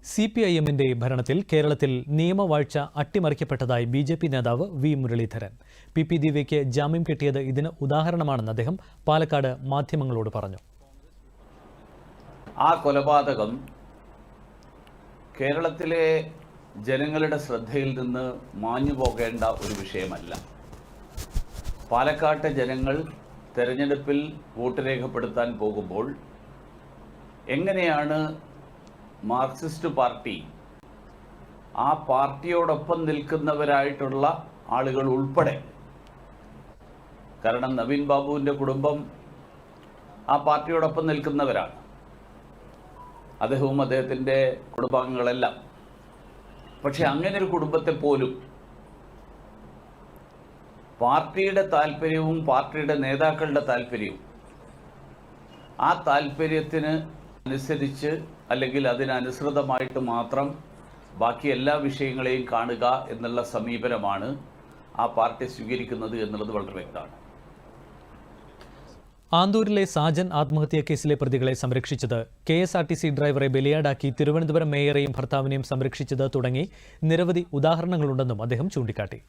CPIM-ന്റെ ഭരണത്തിൽ കേരളത്തിൽ നിയമവാഴ്ച അട്ടിമറിക്കപ്പെട്ടതായി BJP നേതാവ് വി മുരളീധരൻ. PP ദിവ്യയ്ക്ക് ജാമ്യം കിട്ടിയത് ഇതിന് ഉദാഹരണമാണെന്ന് അദ്ദേഹം പാലക്കാട് മാധ്യമങ്ങളോട് പറഞ്ഞു. ആ കൊലപാതകം കേരളത്തിലെ ജനങ്ങളുടെ ശ്രദ്ധയിൽ നിന്ന് മാഞ്ഞു പോകേണ്ട ഒരു വിഷയമല്ല. പാലക്കാട്ടെ ജനങ്ങൾ തെരഞ്ഞെടുപ്പിൽ വോട്ട് രേഖപ്പെടുത്താൻ പോകുമ്പോൾ എങ്ങനെയാണ് മാർക്സിസ്റ്റ് പാർട്ടി ആ പാർട്ടിയോടൊപ്പം നിൽക്കുന്നവരായിട്ടുള്ള ആളുകൾ ഉൾപ്പെടെ, കാരണം നവീൻ ബാബുവിൻ്റെ കുടുംബം ആ പാർട്ടിയോടൊപ്പം നിൽക്കുന്നവരാണ്, അദ്ദേഹവും അദ്ദേഹത്തിൻ്റെ കുടുംബാംഗങ്ങളെല്ലാം. പക്ഷെ അങ്ങനെ ഒരു കുടുംബത്തെ പോലും പാർട്ടിയുടെ താല്പര്യവും പാർട്ടിയുടെ നേതാക്കളുടെ താല്പര്യവും ആ താല്പര്യത്തിന് അനുസരിച്ച് അല്ലെങ്കിൽ അതിനനുസൃതമായിട്ട് മാത്രം ബാക്കി എല്ലാ വിഷയങ്ങളെയും കാണുക എന്നുള്ള സമീപനമാണ് ആ പാർട്ടി സ്വീകരിക്കുന്നത് എന്നുള്ളത് വളരെ വ്യക്തമാണ്. ആന്തൂരിലെ സാജൻ ആത്മഹത്യാ കേസിലെ പ്രതികളെ സംരക്ഷിച്ചത്, KSRTC ഡ്രൈവറെ ബലിയാടാക്കി തിരുവനന്തപുരം മേയറെയും ഭർത്താവിനെയും സംരക്ഷിച്ചത് തുടങ്ങി നിരവധി ഉദാഹരണങ്ങളുണ്ടെന്നും അദ്ദേഹം ചൂണ്ടിക്കാട്ടി.